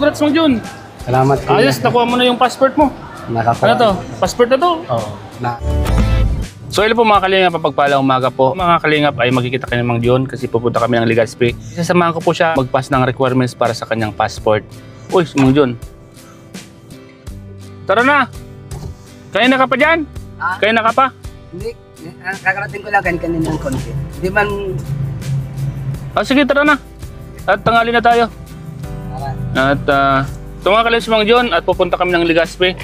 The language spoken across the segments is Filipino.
congrats Mang Jun. Salamat kuya. Ayos, nakuha mo na yung passport mo. Nakakuha. Ano to? Passport na to? Oo. So hello po mga kalingap, papagpalang umaga po. Mga kalingap ay magkikita kayo ng Mang Jun kasi pupunta kami ng Legazpi. Sasamahan ko po siya mag-pass ng requirements para sa kanyang passport. Uy, si Mang Jun. Tara na! Kaya na ka pa dyan? Ah? Kaya na ka pa? Hindi. Kakarating ko lang kanina ng konti. Hindi man... Sige, tara na. At tangali na tayo. At tumakal si Mang Jun at pupunta kami ng Legazpi.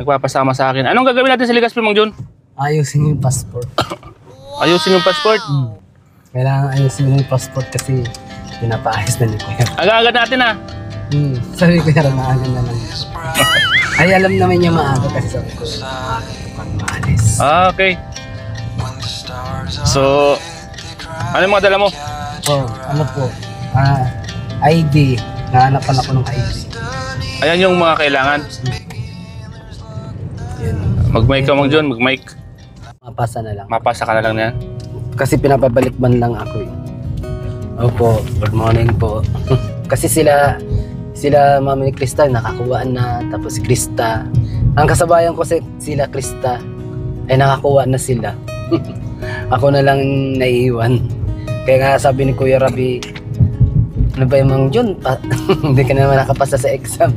Nagpapasama sa akin. Anong gagawin natin sa Legazpi, Mang Jun? Ayusin yung passport. Ayusin yung passport? Kailangan ayusin yung passport kasi pinapaayos na ni Kuya. Aga-aga natin ah. Sabi ko na maaga na lang. Ay, alam naman niya maaga kasi sabi ko pag maalis. Okay. So, ano yung mga dala mo? Ano po? ID. Nahanapan ako ng ID. Ayan yung mga kailangan. Mag-mic ka Mang Jun, mag-mic. Mapasa na lang. Mapasa ka na lang na yan. Kasi pinapabalik man lang ako eh. Opo, good morning po. Kasi sila Mama ni Krista nakakuha na, tapos si Krista. Ang kasabayan ko sila Krista ay nakakuha na sila. Ako na lang naiiwan. Kaya nga sabi ni Kuya Rabi, ano ba yung Mang Jun? Hindi ka naman nakapasa sa exam.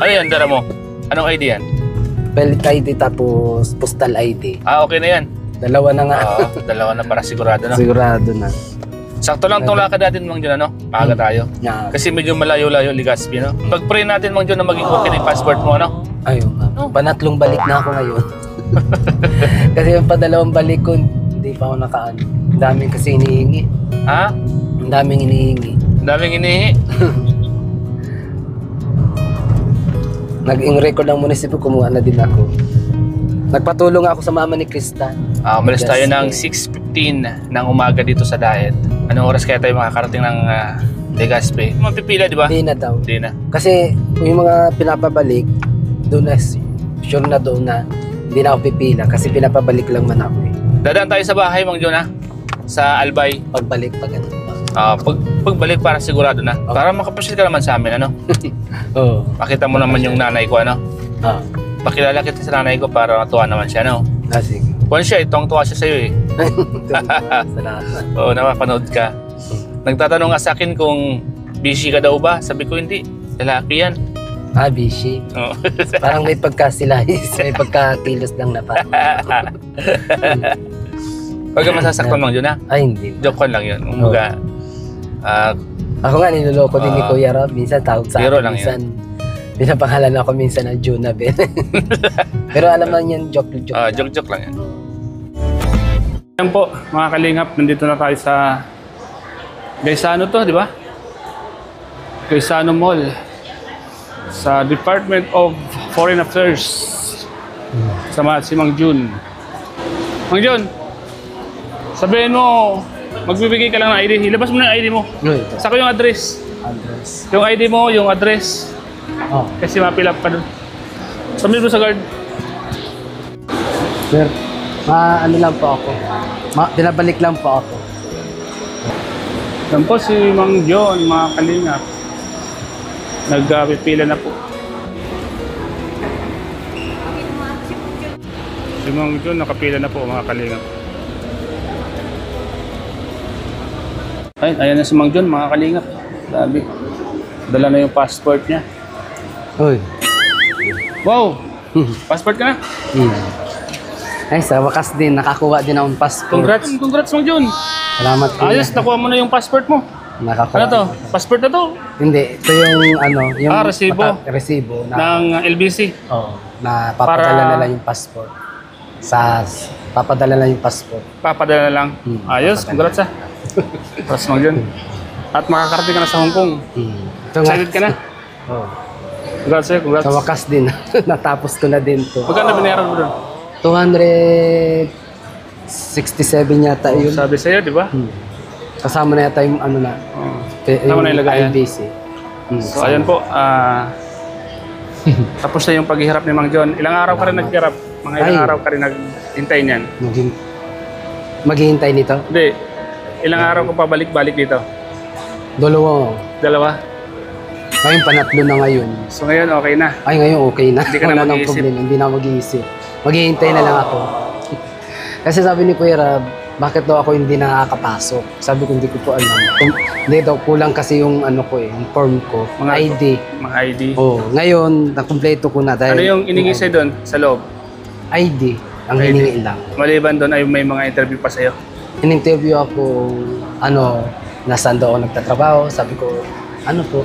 Ano yan, dala mo? Anong ID yan? Pelit ID tapos postal ID. Okay na yan. Dalawa na nga. Dalawa na para sigurado na. Sigurado na. Sakto lang itong lakad natin Mang Jun, ano? Maaga tayo. Yeah. Kasi medyo malayo-layo Legazpi, no? Pag-pray natin Mang Jun na maging okay na yung passport mo, ano? Ayun nga. Panatlong balik na ako ngayon. Kasi yung padalawang balik ko, hindi pa ako nakaano. Ang daming kasi hinihingi. Ha? Ang daming hinihingi. Ang daming inihi. Naging record ng munisipyo, kumuha na din ako. Nagpatulong ako sa Mama ni Krista. Umalis tayo ng 6:15 ng umaga dito sa Daet. Anong oras kaya tayo makakarating ng Legazpi? Mapipila, di ba? Hindi na daw. Hindi na. Kasi yung mga pinapabalik, doon na sure na doon na hindi na ako pipila kasi pinapabalik lang man ako eh. Dadaan tayo sa bahay, Mang Jun, ha? Sa Albay. Pagbalik pag ano. Pagbalik para sigurado na. Okay. Para makapasyal ka naman sa amin, ano? Oo. Pakita mo naman yung nanay ko, ano? Pakilala kita sa nanay ko para matuwa naman siya, no? Sige. Kung siya, tuwang-tuwa siya sa'yo, eh. Salamat. Oo, napapanood ka. Nagtatanong nga sa akin kung busy ka daw ba? Sabi ko, hindi. Lalaki yan. Busy. Oo. Parang may pagkasilahis, may pagkakilos lang na parang. Huwag ka masasaktan Mang Jun, ha? Ay, hindi. Joke ko lang yun. Kumbaga, ako nga niloloko din ni Kuya Rob. Minsan tawag sa biro akin. lang Minsan, pinapangalan ako minsan ng Junabel. Pero alam naman yan, joke. Joke lang yan. Yan po, mga kalingap, nandito na tayo sa Gaisano to, di ba? Gaisano Mall. Sa Department of Foreign Affairs. Sama si Mang Jun. Mang Jun, sabihin mo, magbibigay ka lang ng ID. Ilabas mo na yung ID mo. Saka yung address. Yung ID mo, yung address. Kasi mapilap ka dun. Sabihin mo sa guard. Sir, ano lang po ako. Pinabalik lang po ako. Yan po si Mang Jun, mga kalingap. Nagpipila na po. Si Mang Jun, nakapila na po, mga kalingap. Ayan na si Mang Jun, mga kalingap. Sabi, dala na yung passport niya. Uy. Wow! Passport ka na? Ay, sa wakas din, nakakuha din akong passport. Congrats Mang Jun! Salamat po. Ayos, nakuha mo na yung passport mo. Nakakuha. Ano to? Passport na to? Hindi, ito yung resibo. Resibo Ng LBC. Na papadala na lang yung passport. Papadala na yung passport. Papadala na lang. Ayos, congrats Congrats Mang Jun. At makakarating ka na sa Hong Kong. Excited ka na? Oo. Congrats sa'yo, congrats. Sa wakas din, natapos ko na din to. Magkano binayaran mo doon? 267 yata yun. Sabi sa'yo, di ba? Kasama na yata yung ano na. Kasama na yung lagayan. IBC. So, ayan po. Tapos na yung paghihirap ni Mang Jun. Ilang araw ka rin naghihirap? Mga ilang araw ka rin naghintay niyan? Maghihintay nito? Hindi. Ilang araw ko pabalik-balik dito? Dalawa. Dalawa? Ngayon, panatlo na ngayon. So ngayon, okay na. Ay, ngayon okay na. Hindi ka na Wala nang mag-iisip. problema. Hindi na mag-iisip. Maghihintay na lang ako. Kasi sabi ni Kuya Rab, bakit daw ako hindi nakakapasok? Sabi ko, hindi ko po alam. Hindi daw, kulang kasi yung ano ko yung form ko. Mga ID. Mga ID. Oh, ngayon, nakumpleto ko na dahil... Ano yung iningi sa'yo doon sa loob? ID. Ang ID. hiningi lang. Maliban doon ay may mga interview pa sa'yo. In-interview ako, nasaan daw ako nagtatrabaho. Sabi ko, ano po,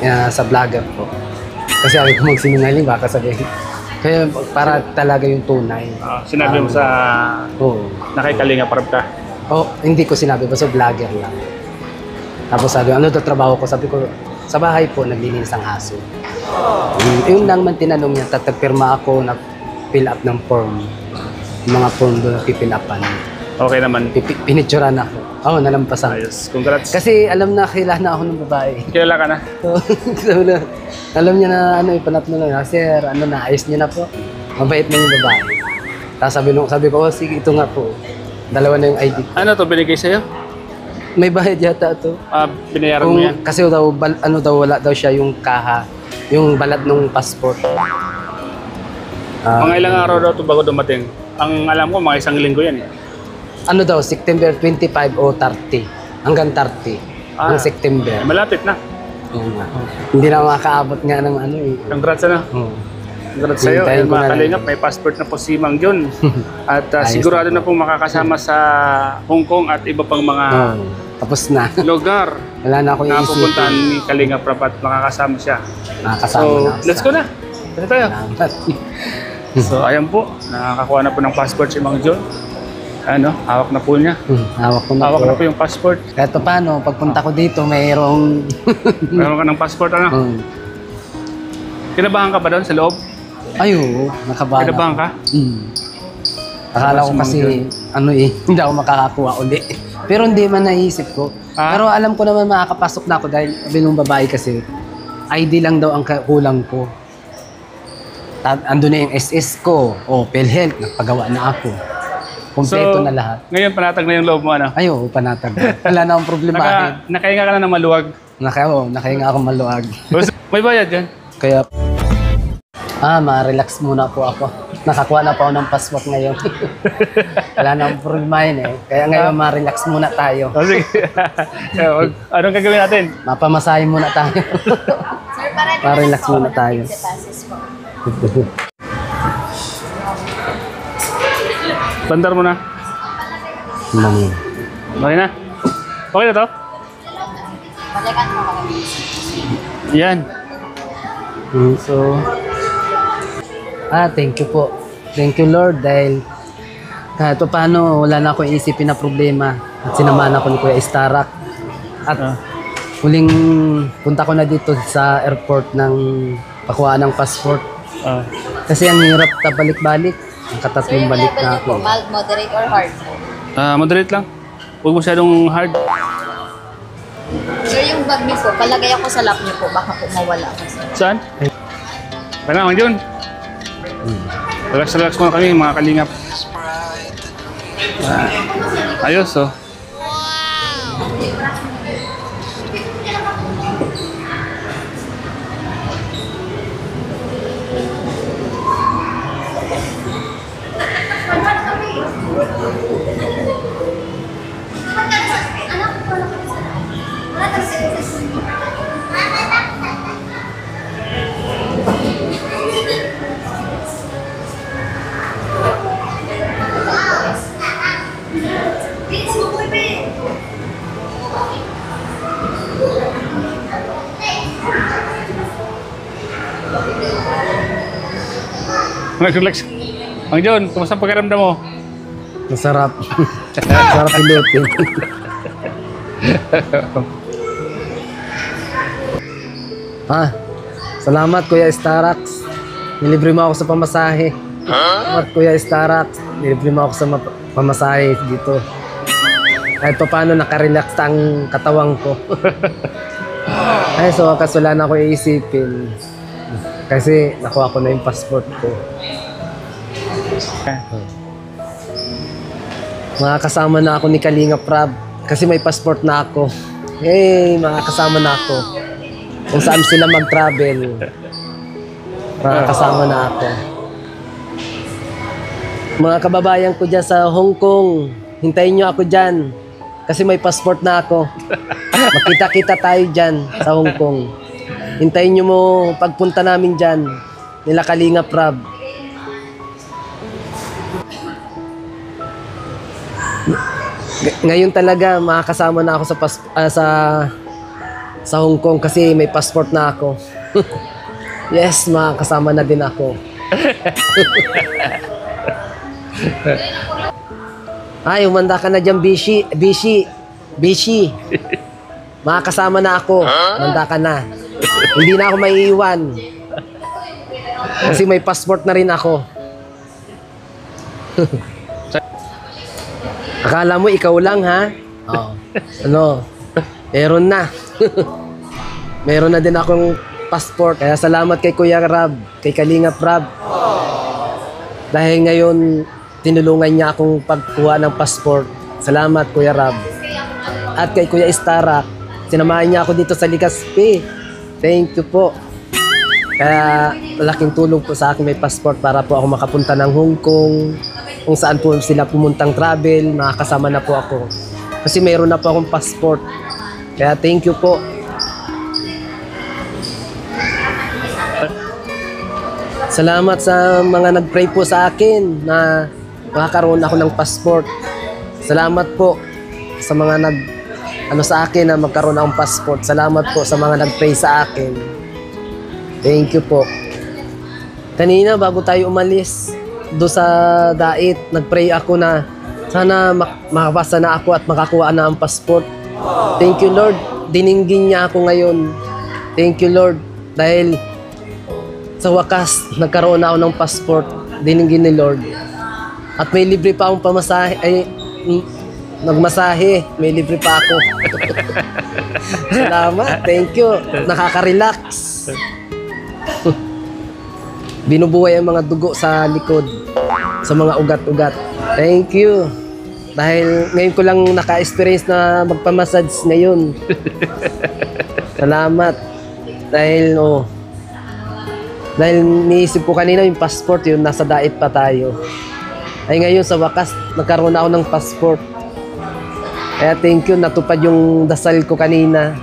sa vlogger po. Kasi sabi ko magsinungaling, baka sabihin. Kaya para talaga yung tunay. Sinabi mo sa Oo. nakikalinga parang ka. Oh, hindi ko sinabi, basta vlogger lang. Tapos sabi, ano daw trabaho ko? Sabi ko, sa bahay po, naglilinis ang aso. Yun lang man tinanong niya, tatagpirma ako, nag-fill up ng form. Yung mga form doon, pipill upan. Okay naman. Pinicturan ako. Oo, nalampasan. Ayos. Congrats. Kasi alam na, kailangan ako ng babae. Kilala ka na? Sabi na, alam niya na, panatlo na, sir, ayos niya na po. Mabait na yung babae. Tapos sabi ko, oh, sige, ito nga po. Dalawa na yung ID. Ano to binigay sa'yo? May bayad yata to. Binayaran mo yan? Kasi daw, wala daw siya yung kaha, yung balat ng passport. Mga ilang araw daw ito bago dumating. Ang alam ko, mga isang linggo yan eh. Ano daw, September 25 o 30. Hanggang 30. Ang September. Malapit na. Hindi na makakaabot nga ng ano eh. Congrats na. Congrats sa'yo. Hintayin ko Mga na kalingap, may passport na po si Mang John. At sigurado na pong makakasama sa Hong Kong at iba pang mga Tapos na. lugar Wala na akong na iisip. pupuntahan ni Kalinga Prab at makakasama siya. Nakakasama So, na. let's go na. Kasi tayo. Salamat. So, ayan po. Nakakakuha na po ng passport si Mang John. Ano, hawak na po niya. Hawak ko na Hawak po. na po yung passport. Kahit pa paano, pagpunta ko dito, mayroong... Meron ka ng passport, ano? Kinabahan ka ba doon sa loob? Ay, oo. Nakabahan Kinabahan ka? Akala ko kasi, hindi ako makakakuha uli. Pero hindi man naisip ko. Pero alam ko naman makakapasok na ako dahil binong babae kasi, ID lang daw ang kulang ko. Ando na yung SS ko. O, PhilHealth, nagpagawa na ako. Kompleto na lahat. Ngayon panatag na yung loob mo, ano? Ay, oo, panatag. Wala na akong problema. Nakahinga ka na ng maluwag. Nakahinga ako maluwag. May bayad yan? Kaya, ma-relax muna po ako. Nakakuha na po ako ng passport ngayon. Wala na akong problema yun eh. Kaya ngayon, ma-relax muna tayo. Sige. Anong gagawin natin? Mapamasahe muna tayo. Sir, para Ma-relax muna tayo. Bandar mo na. Okay na? Okay na to? Balikan mo kami. Yan. So, thank you po. Thank you Lord dahil kahit pa paano wala na akong isipin na problema at sinamahan ako ni Kuya Starak at huling punta ko na dito sa airport ng pakuha ng passport kasi ang hirap na balik-balik ang Sir, katatlong yung balik level na niyo po, ako. mild, moderate, or hard? moderate lang. Huwag masyadong hard. Sir, yung bag niyo po, palagay ako sa lap niyo po, baka po mawala ako. Saan? Kaya Mang John. Relax muna kami mga kalingap. Ayos oh. Relax. Mang John, kumusta ang pakiramdam mo? Masarap. Masarap pilutin. Salamat Kuya Starax. Nilibre mo ako sa pamasahe. Salamat Kuya Starax. Nilibre mo ako sa pamasahe dito. Kahit pa paano nakarelax ang katawang ko. Ay, so wakas wala na ako iisipin. Kasi nakuha ko na yung passport ko. Makakasama na ako ni Kalinga Prab kasi may passport na ako. Hey, makakasama na ako. kung saan sila mag-travel. Makakasama na ako. Mga kababayan ko dyan sa Hong Kong, hintayin nyo ako dyan. Kasi may passport na ako. Makita-kita tayo dyan sa Hong Kong. Hintayin nyo mo pagpunta namin dyan. Nila Kalingap Rab. Ngayon talaga makakasama na ako sa Hong Kong kasi may passport na ako. Yes, makakasama na din ako. Ay, umanda ka na dyan, Bishi. Makakasama na ako. Umanda ka na. Hindi na ako maiiwan. Kasi may passport na rin ako. Akala mo ikaw lang, ha? Oo. Ano? Meron na. Meron na din akong passport. Kaya salamat kay Kuya Rab, kay Kalingap Rab. Dahil ngayon, tinulungan niya akong pagkuha ng passport. Salamat, Kuya Rab. At kay Kuya Istarak, sinamahan niya ako dito sa Legazpi. Thank you po. Kaya malaking tulong po sa akin may passport para po ako makapunta ng Hong Kong. Kung saan po sila pumuntang travel, makakasama na po ako. Kasi mayroon na po akong passport. Kaya thank you po. Salamat sa mga nag-pray po sa akin na makakaroon ako ng passport. Salamat po sa mga sa akin na magkaroon akong passport. Salamat po sa mga nag-pray sa akin. Thank you po. Kanina bago tayo umalis do sa dait, nag-pray ako na sana makapasa na ako at makakuha na ang passport. Thank you, Lord. Diningin niya ako ngayon. Thank you, Lord. Dahil sa wakas, nagkaroon na ako ng passport. Diningin ni Lord. At may libre pa akong pamasahe. Nagmasahe. May libre pa ako. Salamat. Thank you. Nakaka-relax. Binubuhay ang mga dugo sa likod. Sa mga ugat-ugat. Thank you. Dahil ngayon ko lang naka-experience na magpamassage ngayon. Salamat. Dahil niisip ko kanina yung passport yun, nasa dait pa tayo. Ay ngayon sa wakas, nagkaroon ako ng passport. Kaya thank you, natupad yung dasal ko kanina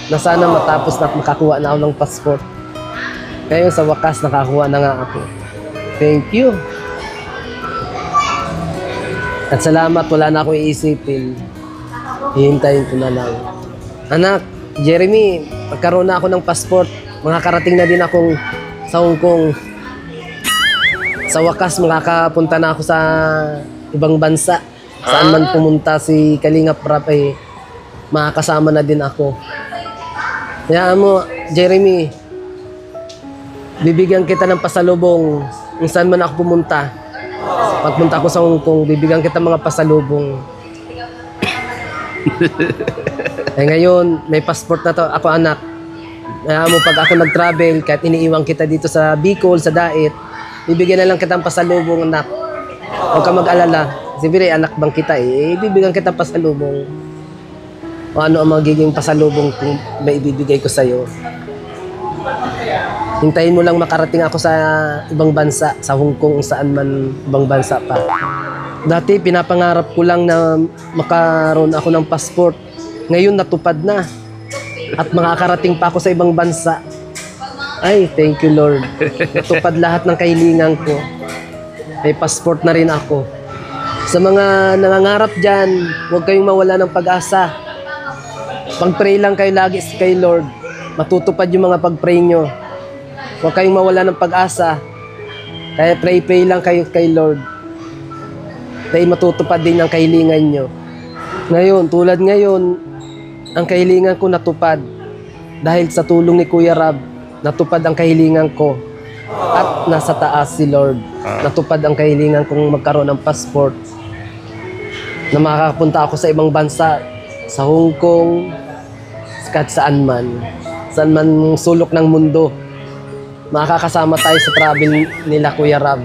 na sana matapos na makakuha na ako ng passport. Ngayon sa wakas, nakakuha na nga ako. Thank you. At salamat, wala na akong iisipin. Hihintayin ko na lang. Anak, Jeremy, magkaroon na ako ng passport. Makakarating na din akong sa Hong Kong. Sa wakas, makakapunta na ako sa ibang bansa. Saan man pumunta si Kalingap Rab ay makakasama na din ako. Kaya mo, Jeremy, bibigyan kita ng pasalubong kung saan man ako pumunta. Pagpunta ko sa Hong Kong, bibigyan kita mga pasalubong. Ngayon, may passport na to. Ako anak. Kaya mo, pag ako nag-travel, kahit iniiwan kita dito sa Bicol, sa Dait, bibigyan na lang kitang pasalubong, anak. Huwag ka mag-alala. Siyempre, anak bang kita bibigyan kita pasalubong. O ano ang magiging pasalubong kung may ibibigay ko sa'yo. Hintayin mo lang makarating ako sa ibang bansa, sa Hong Kong, saan man ibang bansa pa. Dati, pinapangarap ko lang na makaroon ako ng passport. Ngayon, natupad na. At makakarating pa ako sa ibang bansa. Ay, thank you, Lord. Natupad lahat ng kahilingan ko. May passport na rin ako. Sa mga nangangarap dyan, huwag kayong mawala ng pag-asa. Pag-pray lang kayo lagi kay Lord. Matutupad yung mga pag-pray nyo. Huwag kayong mawala ng pag-asa. Kaya pray lang kayo kay Lord. Dahil matutupad din ang kahilingan nyo. Ngayon, tulad ngayon, ang kahilingan ko natupad. Dahil sa tulong ni Kuya Rab, natupad ang kahilingan ko. At nasa taas si Lord. Natupad ang kahilingan kong magkaroon ng passport. Na makakapunta ako sa ibang bansa. Sa Hong Kong, kahit saan man. Saan man sulok ng mundo. Makakasama tayo sa travel nila Kuya Rab.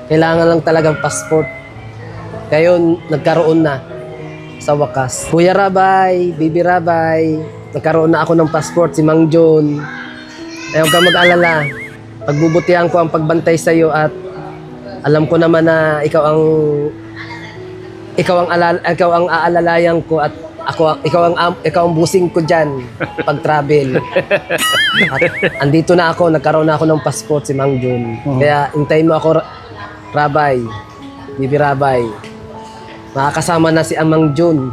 Kailangan lang talagang passport. Ngayon, nagkaroon na sa wakas. Kuya Rabay, Baby Rabay, nagkaroon na ako ng passport, si Mang John. Ayaw ka mag-alala. Pagbubutihan ko ang pagbantay sa iyo at alam ko naman na ikaw ang aalalayan ko at ikaw ang busing ko diyan pag travel. At andito na ako, nagkaroon na ako ng passport, si Mang John. Kaya hintayin mo ako, Rabay. Bibi Rabay. Makakasama na si Amang John.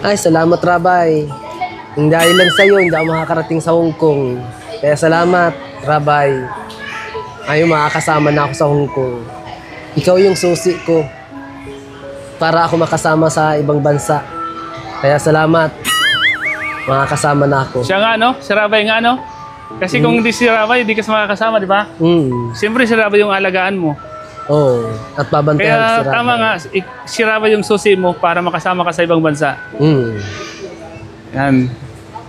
Ay, salamat, Rabay. Hindi dahil lang sa'yo, hindi ako makakarating sa Hong Kong. Kaya salamat, Rabay. Ayun, makakasama na ako sa Hong Kong. Ikaw yung susi ko para ako makasama sa ibang bansa. Kaya salamat. Makakasama na ako. Siya nga, no? Si Rabay nga, no? Kasi kung hindi si Rabay, hindi ka makakasama, di ba? Siyempre si Rabay yung alagaan mo. Oo. At babantayan si Kaya Rabay. tama nga, si Rabay yung susi mo para makasama ka sa ibang bansa. Yan.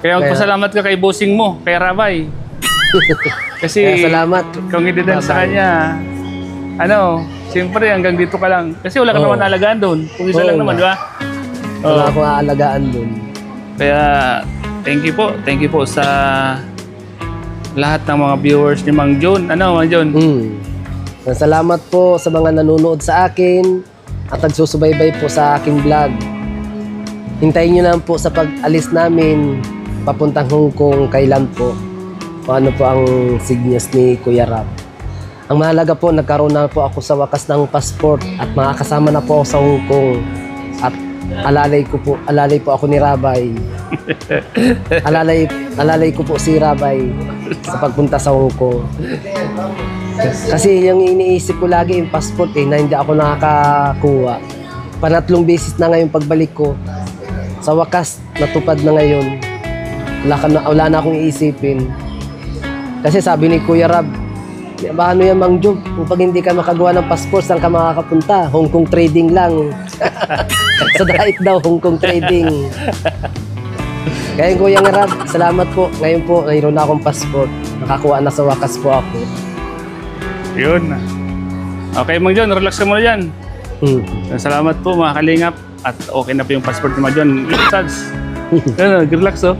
Kaya magpasalamat ka kay bossing mo, kay Rabay. Kasi Kaya salamat. kung hindi din sa kanya, siyempre hanggang dito ka lang. Kasi wala ka naman alagaan doon. Kung isa lang naman, di ba? Wala akong aalagaan dun. Kaya thank you po sa lahat ng mga viewers ni Mang John. Mang John? Salamat po sa mga nanonood sa akin at nagsusubaybay po sa aking vlog. Hintayin nyo lang po sa pag-alis namin papuntang Hong Kong kailan po. Kung ano po ang signes ni Kuya Rab. Ang mahalaga po, nagkaroon na po ako sa wakas ng passport at makakasama na po ako sa Hong Kong. At alalay po ako ni Rabay. alalay ko po si Rabay sa pagpunta sa Hong Kong. Kasi yung iniisip ko lagi yung passport na hindi ako nakakakuha. Panatlong beses na ngayon pagbalik ko. Sa wakas, natupad na ngayon. Wala na akong iisipin. Kasi sabi ni Kuya Rab, paano yan, Mang John? Kung hindi ka makagawa ng passport, saan ka makakapunta? Hong Kong trading lang. Sa diet daw, Hong Kong trading. Kaya Kuya Rab, salamat po. Ngayon po, mayroon na akong passport. Nakakuha na sa wakas po ako. Yun. Okay, Mang John, relax ka muna dyan. Salamat po mga kalingap. At okay na po yung passport ni Mang John. Relax. Relax, oh.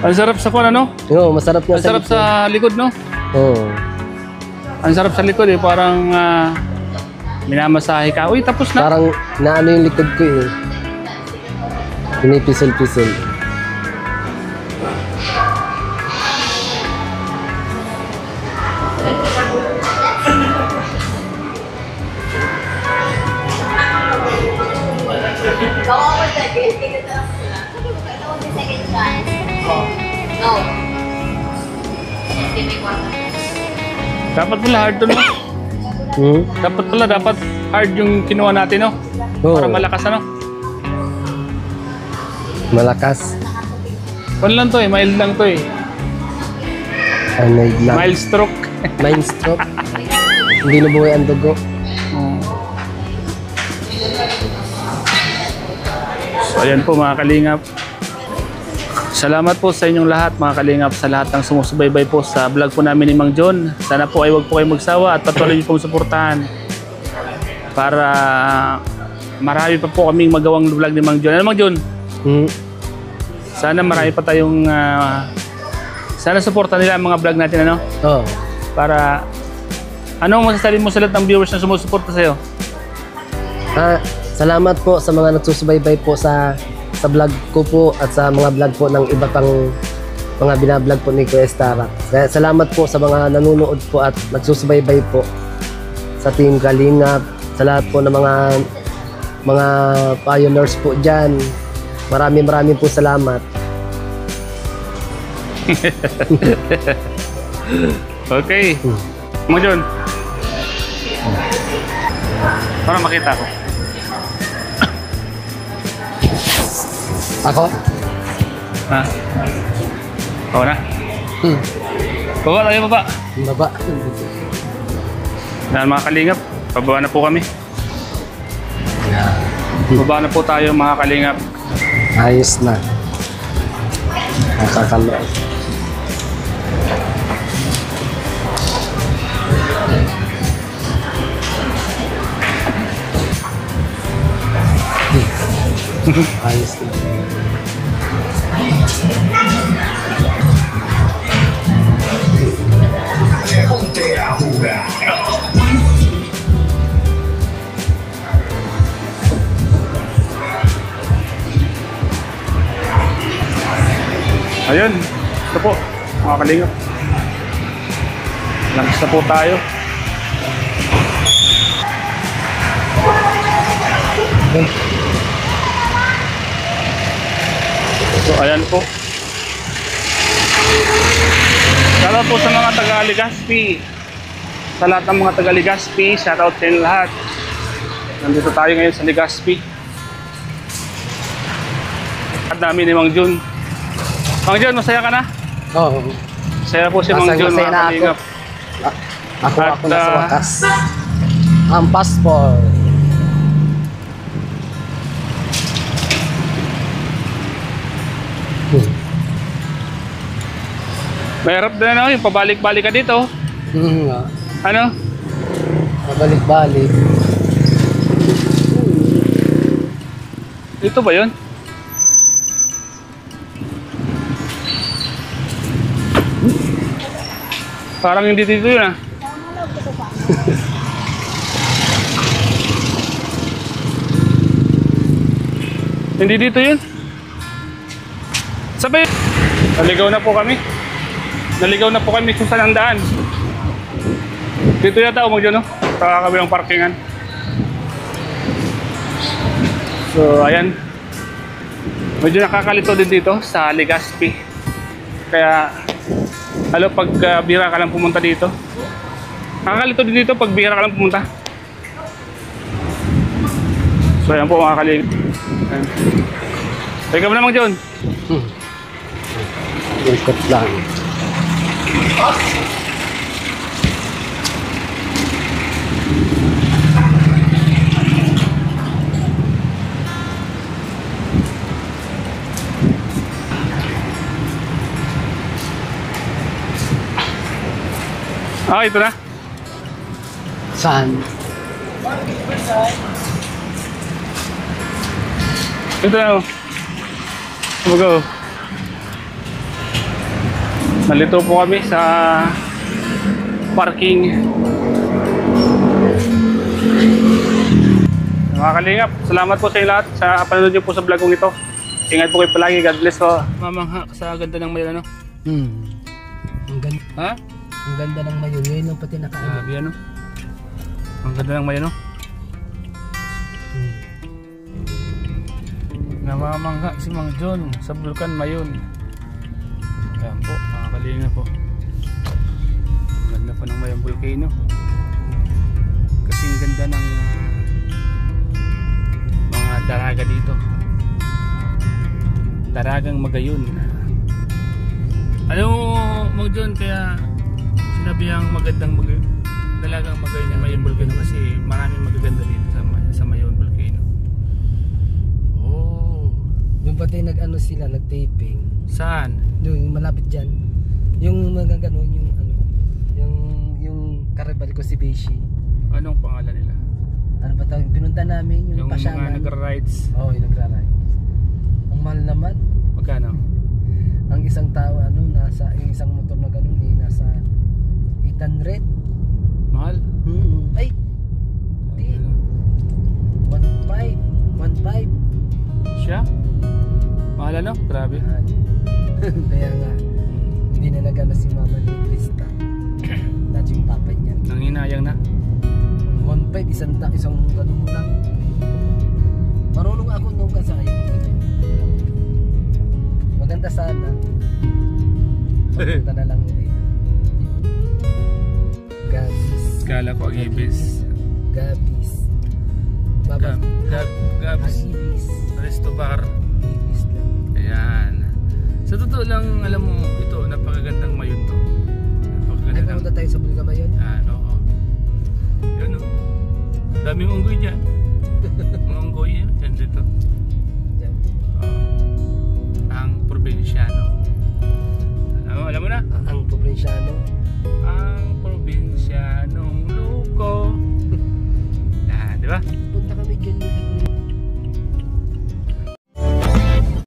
Ang sarap sa kuwan, ano? Oo, masarap nga Ang sarap sa likod, no? Oo. Ang sarap sa likod, eh. Parang minamasahe ka. Uy, tapos na. Parang naano yung likod ko eh. Pinipisel-pisel. No. Dapat pala hard to, no? Dapat hard yung kinuha natin, no? Oo. Para malakas, ano? Malakas. Kung lang to, eh. Mild lang to, eh. Anay lang. Mild stroke. Mind stroke. Hindi nabuhay ang dugo. So, ayan po mga kalingap. Salamat po sa inyong lahat mga kalingap, sa lahat ng sumusubaybay po sa vlog po namin ni Mang John. Sana po ay huwag po kayo magsawa at patuloy niyo pong suportahan para marami pa po kaming magawang vlog ni Mang John. Ano, Mang John? Sana marami pa tayong sana suportahan nila ang mga vlog natin, ano? Oo. Para anong masasabi mo sa lahat ng viewers na sumusuporta sa'yo? Salamat po sa mga nagsusubaybay po sa vlog ko po at sa mga vlog po ng iba pang mga binablog po ni Kuya Stara. Salamat po sa mga nanonood po at nagsusubaybay po sa Team Kalingap, sa lahat po ng mga pioneers po dyan. Maraming po salamat. Okay. Mang John. Para makita ko. Ako? Ha? Oo na? Baba tayo, baba. Baba. Dahil mga kalingap, pababa na po kami. Baba na po tayo mga kalingap. Ayos na. Nakakaloy. Ayos na. Ayun, ito po, mga kalingap. Lunch na po tayo. So, ayan po. Shoutout po sa mga taga-Legazpi. Sa lahat ng mga taga-Legazpi, shoutout sa inyo lahat. Nandito tayo ngayon sa Legazpi. At dami ni Mang Jun. Mang Jun, masaya ka na? Oo. Masaya po si Mang Jun, Masaya mga na ako. kalingap. Ako At, na sa wakas. Ang passport. Mahirap din ano, yung pabalik-balik ka dito. Nga. Ano? Mabalik-balik. Dito ba yun? Parang hindi dito yun ah. Hindi dito yun. Sabi, naligaw na po kami. Naligaw na po kami kung saan ang daan. Dito yata mo dyan, no? Sa kabilang parkingan. So, ayan. Medyo nakakalito din dito sa Legazpi. Kaya, pag bihira ka lang pumunta dito. Nakakalito din dito pag bihira ka lang pumunta. So, ayan po mga kaling. Teka mo na, Mang John. Ikot lang. Ah, ito na. Saan? Ito na. Go. Nalito po kami sa parking. Mga kalingap, salamat po sa inyo lahat sa panonood niyo po sa vlog kong ito. Ingat po kayo palagi. God bless po. Mamangha sa ganda ng mayon, ano? Ang ganda. Ha? Ang ganda ng mayon. Ngayon lang pati nakaano. Grabe, ano? Ang ganda ng mayon, no? Namamangha si Mang John sa Bulkan Mayon. Ayan po, mga kalinga po. Ang ganda pa ng Mayon Volcano. Kasing ganda ng mga daraga dito. Daragang Magayon. Alam mo, Mang John, kaya sinabihang magandang dalagang Magayon yung Mayon Volcano kasi maraming magaganda dito sa Mayon Volcano. Yung pati nag-ano sila, nag-taping. Saan? Yung malapit dyan. Yung mga gano'n, yung ano, yung karibal ko si Beshi. Anong pangalan nila? Ano ba tawag? Pinunta namin yung Yung pasyanan. mga nagra-rides. Oo, yung nagra-ride. Ang mahal naman. Magkano? Ang isang tao, ano, yung isang motor na gano'n, nasa 800. Mahal? Ay! Di. 1.5. Siya? Mahal ano? Grabe. Kaya nga, hindi na nagana si mama ni Krista. Dati yung papa niya. Nanginayang na? 1.5, isang ganun mo lang. Marunong ako nung kasaya. Maganda sana. Maganda na lang ulit. Gabis. Kala ko Agibis. Gabis. Gabis. Agibis. Resto Bar. Agibis lang. Ayan. Sa totoo lang, alam mo, ito, napakagandang mayon to. Ay, pumunta tayo sa Bulga Mayon. Oo. Yun o. Daming unggoy dyan. Mga unggoy yan. Dyan dito. Diyan. Ang probinsyano. Alam mo na? Ang probinsyano. Ang probinsyanong luko. Di ba? Punta kami dyan.